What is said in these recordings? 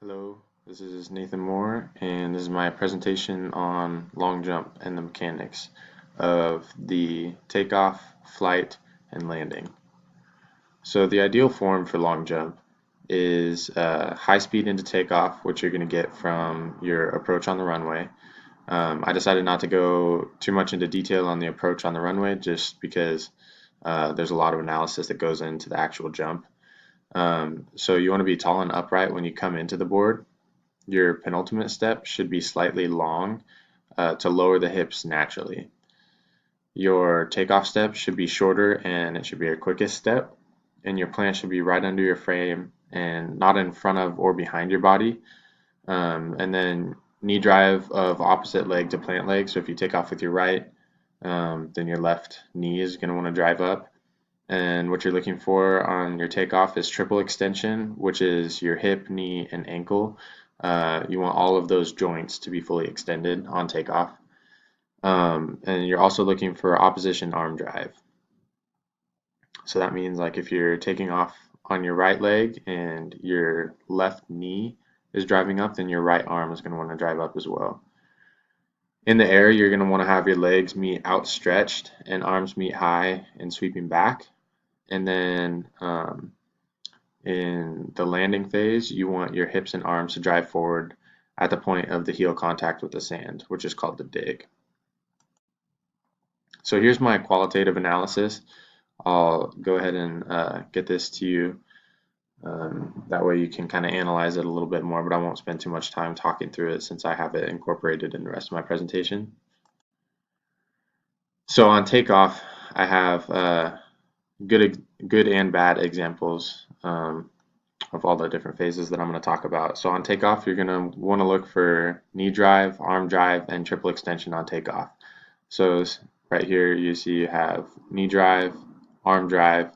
Hello, this is Nathan Moore, and this is my presentation on long jump and the mechanics of the takeoff, flight, and landing. So the ideal form for long jump is high speed into takeoff, which you're going to get from your approach on the runway. I decided not to go too much into detail on the approach on the runway just because there's a lot of analysis that goes into the actual jump. So you want to be tall and upright when you come into the board. Your penultimate step should be slightly long to lower the hips naturally. Your takeoff step should be shorter and it should be your quickest step. And your plant should be right under your frame and not in front of or behind your body. And then knee drive of opposite leg to plant leg. So if you take off with your right, then your left knee is going to want to drive up. And what you're looking for on your takeoff is triple extension, which is your hip, knee, and ankle. You want all of those joints to be fully extended on takeoff. And you're also looking for opposition arm drive. So that means like if you're taking off on your right leg and your left knee is driving up, then your right arm is going to want to drive up as well. In the air, you're going to want to have your legs meet outstretched and arms meet high and sweeping back. And then in the landing phase, you want your hips and arms to drive forward at the point of the heel contact with the sand, which is called the dig. So here's my qualitative analysis. I'll go ahead and get this to you. That way you can kind of analyze it a little bit more, but I won't spend too much time talking through it since I have it incorporated in the rest of my presentation. So on takeoff, I have good and bad examples of all the different phases that I'm going to talk about. So on takeoff, you're going to want to look for knee drive, arm drive, and triple extension on takeoff. So right here you see you have knee drive, arm drive,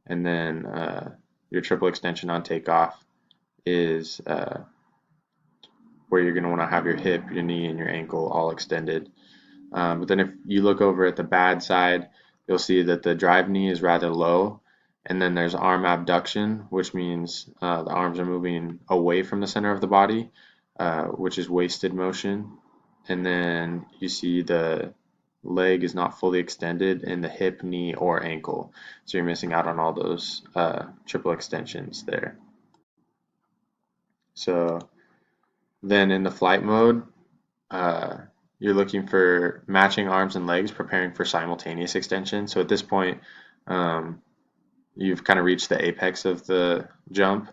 and then your triple extension on takeoff is where you're going to want to have your hip, your knee, and your ankle all extended. But then if you look over at the bad side, you'll see that the drive knee is rather low, and then there's arm abduction, which means the arms are moving away from the center of the body, which is wasted motion. And then you see the leg is not fully extended in the hip, knee, or ankle. So you're missing out on all those triple extensions there. So then in the flight mode, you're looking for matching arms and legs, preparing for simultaneous extension. So at this point, you've kind of reached the apex of the jump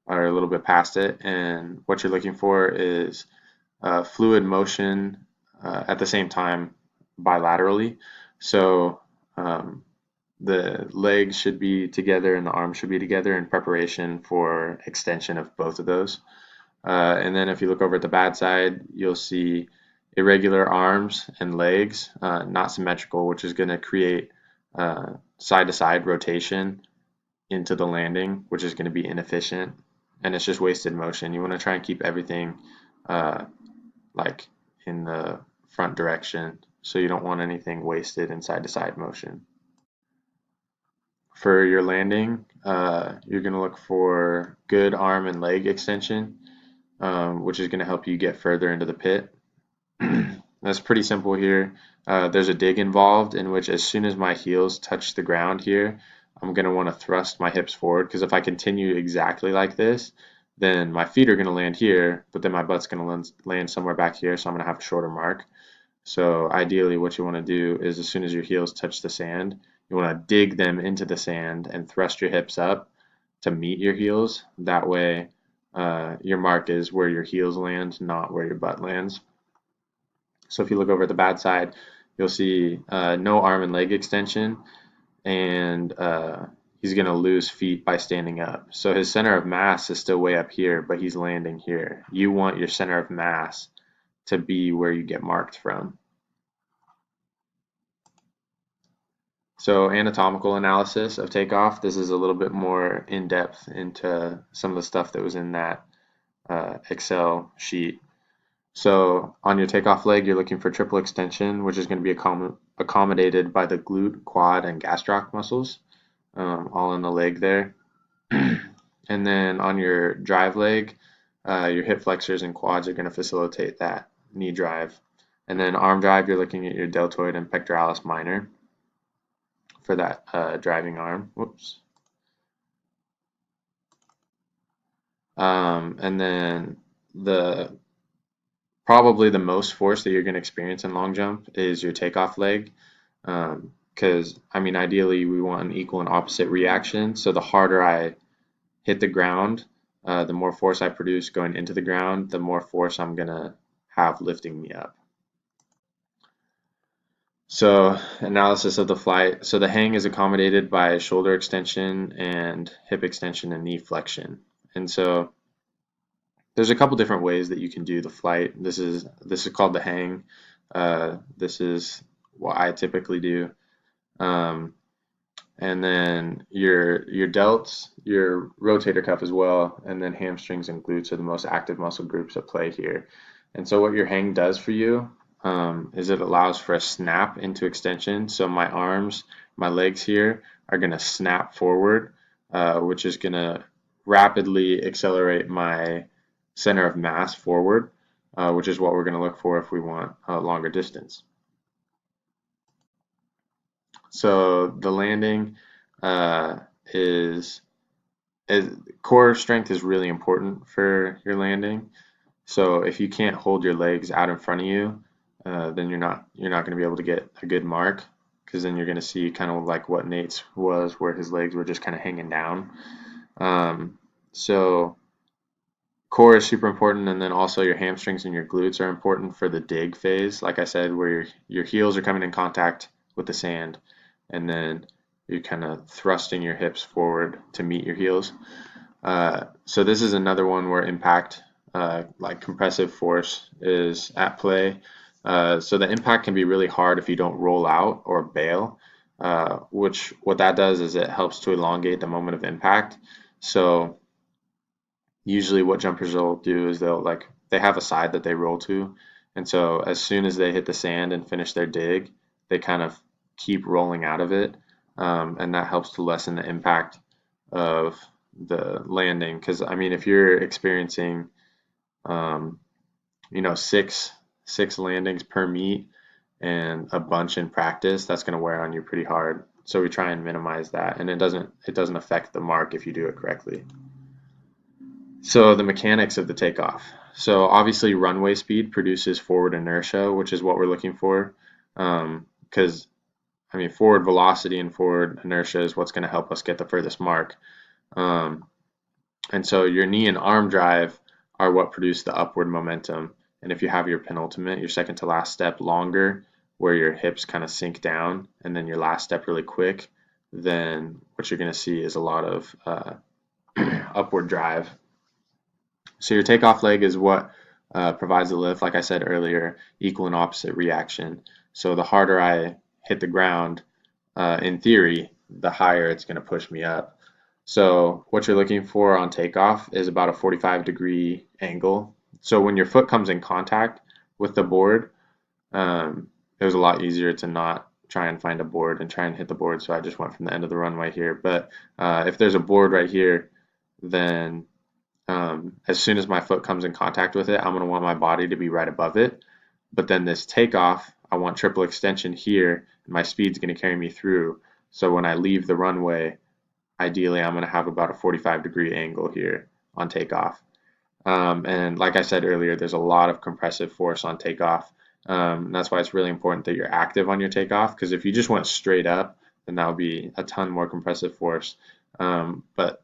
or a little bit past it. And what you're looking for is fluid motion at the same time bilaterally. So the legs should be together and the arms should be together in preparation for extension of both of those. And then if you look over at the bad side, you'll see irregular arms and legs, not symmetrical, which is going to create side-to-side rotation into the landing, which is going to be inefficient, and it's just wasted motion. You want to try and keep everything like in the front direction, so you don't want anything wasted in side-to-side motion. For your landing, you're going to look for good arm and leg extension, which is going to help you get further into the pit. That's pretty simple here. There's a dig involved in which as soon as my heels touch the ground here, I'm going to want to thrust my hips forward, because if I continue exactly like this, then my feet are going to land here, but then my butt's going to land somewhere back here, so I'm going to have a shorter mark. So ideally what you want to do is as soon as your heels touch the sand, you want to dig them into the sand and thrust your hips up to meet your heels. That way your mark is where your heels land, not where your butt lands. So if you look over at the bad side, you'll see no arm and leg extension, and he's going to lose feet by standing up. So his center of mass is still way up here, but he's landing here. You want your center of mass to be where you get marked from. So anatomical analysis of takeoff, this is a little bit more in-depth into some of the stuff that was in that Excel sheet. So on your takeoff leg, you're looking for triple extension, which is going to be accommodated by the glute, quad, and gastroc muscles, all in the leg there. And then on your drive leg, Your hip flexors and quads are going to facilitate that knee drive. And then arm drive, you're looking at your deltoid and pectoralis minor for that driving arm. Whoops. And then probably the most force that you're going to experience in long jump is your takeoff leg. Because, I mean, ideally we want an equal and opposite reaction. So the harder I hit the ground, the more force I produce going into the ground, the more force I'm going to have lifting me up. So analysis of the flight. So the hang is accommodated by shoulder extension and hip extension and knee flexion. And so there's a couple different ways that you can do the flight. This is called the hang. This is what I typically do. And then your delts, your rotator cuff as well, and then hamstrings and glutes are the most active muscle groups at play here. And so what your hang does for you is it allows for a snap into extension. So my arms, my legs here are going to snap forward, which is going to rapidly accelerate my center of mass forward, which is what we're going to look for if we want a longer distance. So the landing is core strength is really important for your landing. So if you can't hold your legs out in front of you, then you're not going to be able to get a good mark, because then you're going to see kind of like what Nate's was, where his legs were just kind of hanging down. So core is super important, and then also your hamstrings and your glutes are important for the dig phase. Like I said, where your heels are coming in contact with the sand, and then you're kind of thrusting your hips forward to meet your heels. So this is another one where impact, like compressive force, is at play. So the impact can be really hard if you don't roll out or bail, which what that does is it helps to elongate the moment of impact. So usually what jumpers will do is they have a side that they roll to, and so as soon as they hit the sand and finish their dig, they kind of keep rolling out of it, and that helps to lessen the impact of the landing. Because I mean, if you're experiencing six landings per meet and a bunch in practice, that's going to wear on you pretty hard. So we try and minimize that, and it doesn't affect the mark if you do it correctly. So the mechanics of the takeoff. So obviously runway speed produces forward inertia, which is what we're looking for, because I mean, forward velocity and forward inertia is what's going to help us get the furthest mark. And so your knee and arm drive are what produce the upward momentum. And if you have your penultimate, your second to last step longer, where your hips kind of sink down, and then your last step really quick, then what you're going to see is a lot of upward drive. So your takeoff leg is what provides the lift. Like I said earlier, equal and opposite reaction. So the harder I hit the ground, in theory, the higher it's going to push me up. So what you're looking for on takeoff is about a 45-degree angle. So when your foot comes in contact with the board, it was a lot easier to not try and find a board and try and hit the board. So I just went from the end of the runway here. But if there's a board right here, then as soon as my foot comes in contact with it, I'm going to want my body to be right above it. But then this takeoff, I want triple extension here, and my speed's going to carry me through. So when I leave the runway, ideally I'm going to have about a 45-degree angle here on takeoff. And like I said earlier, there's a lot of compressive force on takeoff. And that's why it's really important that you're active on your takeoff, because if you just went straight up, then that would be a ton more compressive force. But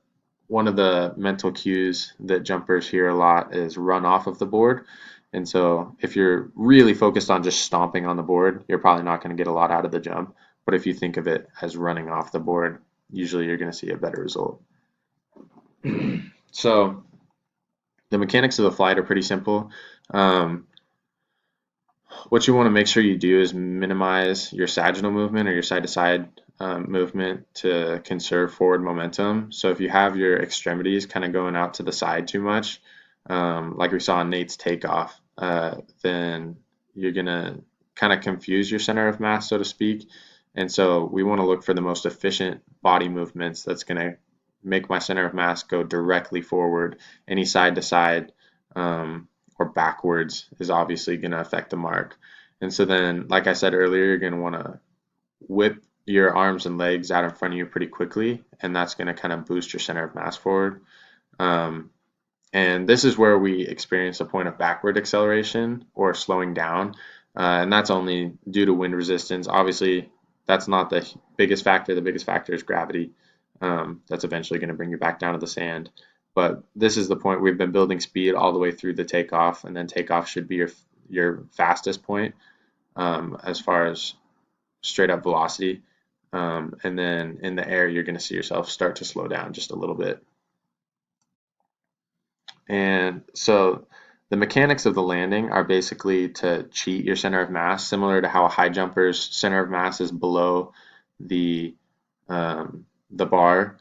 one of the mental cues that jumpers hear a lot is run off of the board. And so if you're really focused on just stomping on the board, you're probably not going to get a lot out of the jump. But if you think of it as running off the board, usually you're going to see a better result. So the mechanics of the flight are pretty simple. What you want to make sure you do is minimize your sagittal movement or your side-to-side movement to conserve forward momentum. So if you have your extremities kind of going out to the side too much, like we saw in Nate's takeoff, then you're going to kind of confuse your center of mass, so to speak. And so we want to look for the most efficient body movements that's going to make my center of mass go directly forward. Any side to side or backwards is obviously going to affect the mark. And so then, like I said earlier, you're going to want to whip your arms and legs out in front of you pretty quickly, and that's going to kind of boost your center of mass forward. And this is where we experience a point of backward acceleration or slowing down, and that's only due to wind resistance. Obviously, that's not the biggest factor. The biggest factor is gravity. That's eventually going to bring you back down to the sand. But this is the point we've been building speed all the way through the takeoff, and then takeoff should be your fastest point as far as straight up velocity. And then in the air, you're going to see yourself start to slow down just a little bit. And so the mechanics of the landing are basically to cheat your center of mass, similar to how a high jumper's center of mass is below the bar,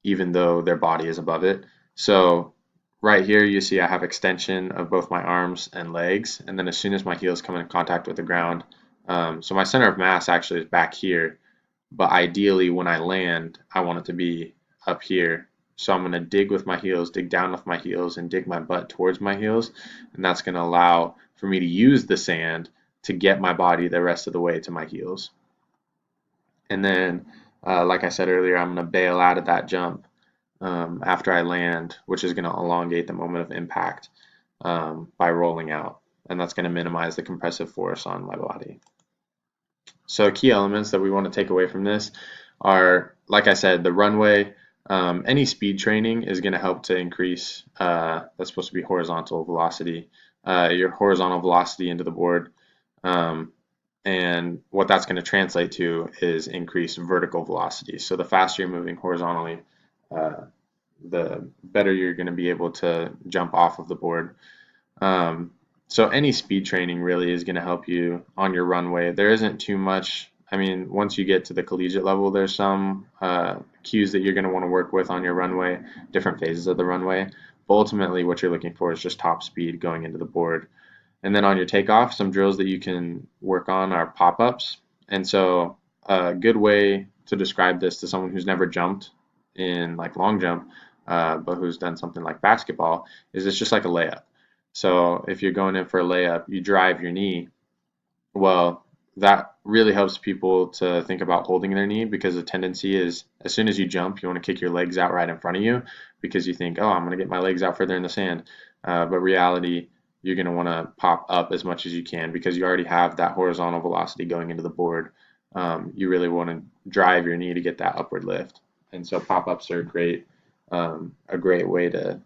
even though their body is above it. So right here, you see I have extension of both my arms and legs, and then as soon as my heels come in contact with the ground, so my center of mass actually is back here, but ideally when I land, I want it to be up here. So I'm going to dig with my heels, dig down with my heels, and dig my butt towards my heels, and that's going to allow for me to use the sand to get my body the rest of the way to my heels. And then, like I said earlier, I'm going to bail out of that jump after I land, which is going to elongate the moment of impact by rolling out, and that's going to minimize the compressive force on my body. So key elements that we want to take away from this are, like I said, the runway. Any speed training is going to help to increase, that's supposed to be horizontal velocity, your horizontal velocity into the board. And what that's going to translate to is increased vertical velocity. So the faster you're moving horizontally, the better you're going to be able to jump off of the board. So any speed training really is going to help you on your runway. There isn't too much. I mean, once you get to the collegiate level, there's some cues that you're going to want to work with on your runway, different phases of the runway. But ultimately, what you're looking for is just top speed going into the board. And then on your takeoff, some drills that you can work on are pop-ups. And so a good way to describe this to someone who's never jumped in like long jump, but who's done something like basketball, is it's just like a layup. So if you're going in for a layup, you drive your knee. Well, that really helps people to think about holding their knee, because the tendency is as soon as you jump, you want to kick your legs out right in front of you because you think, oh, I'm going to get my legs out further in the sand. But reality, you're going to want to pop up as much as you can because you already have that horizontal velocity going into the board. You really want to drive your knee to get that upward lift. And so pop-ups are a great way to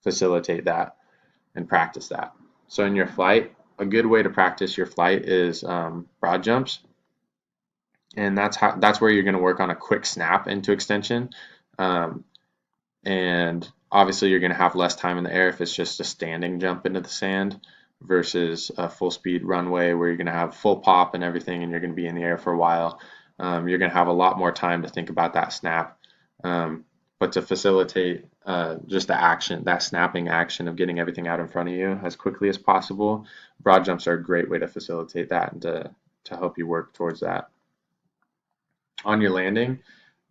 facilitate that and practice that. So in your flight, a good way to practice your flight is broad jumps, and that's where you're going to work on a quick snap into extension. And obviously, you're going to have less time in the air if it's just a standing jump into the sand versus a full speed runway where you're going to have full pop and everything, and you're going to be in the air for a while. You're going to have a lot more time to think about that snap. But to facilitate just the action, that snapping action of getting everything out in front of you as quickly as possible, broad jumps are a great way to facilitate that and to help you work towards that. On your landing,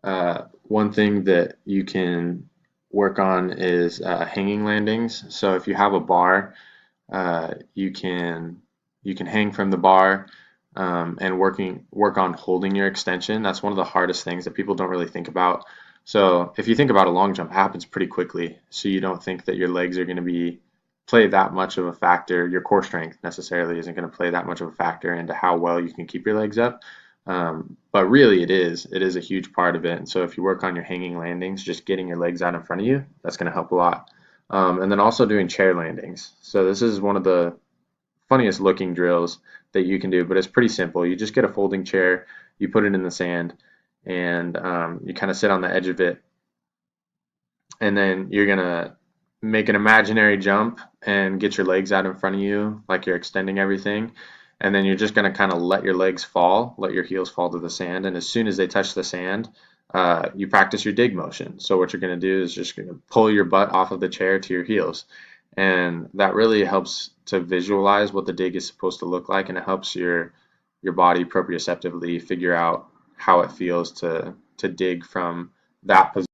one thing that you can work on is hanging landings. So if you have a bar, you can hang from the bar and work on holding your extension. That's one of the hardest things that people don't really think about. So if you think about a long jump, it happens pretty quickly. So you don't think that your legs are going to play that much of a factor. Your core strength necessarily isn't going to play that much of a factor into how well you can keep your legs up. But really it is a huge part of it. And so if you work on your hanging landings, just getting your legs out in front of you, that's going to help a lot. And then also doing chair landings. So this is one of the funniest looking drills that you can do, but it's pretty simple. You just get a folding chair, you put it in the sand, and you kind of sit on the edge of it, and then you're gonna make an imaginary jump and get your legs out in front of you like you're extending everything, and then you're just gonna kind of let your legs fall, let your heels fall to the sand, and as soon as they touch the sand, you practice your dig motion. So what you're gonna do is just gonna pull your butt off of the chair to your heels, and that really helps to visualize what the dig is supposed to look like, and it helps your body proprioceptively figure out how it feels to dig from that position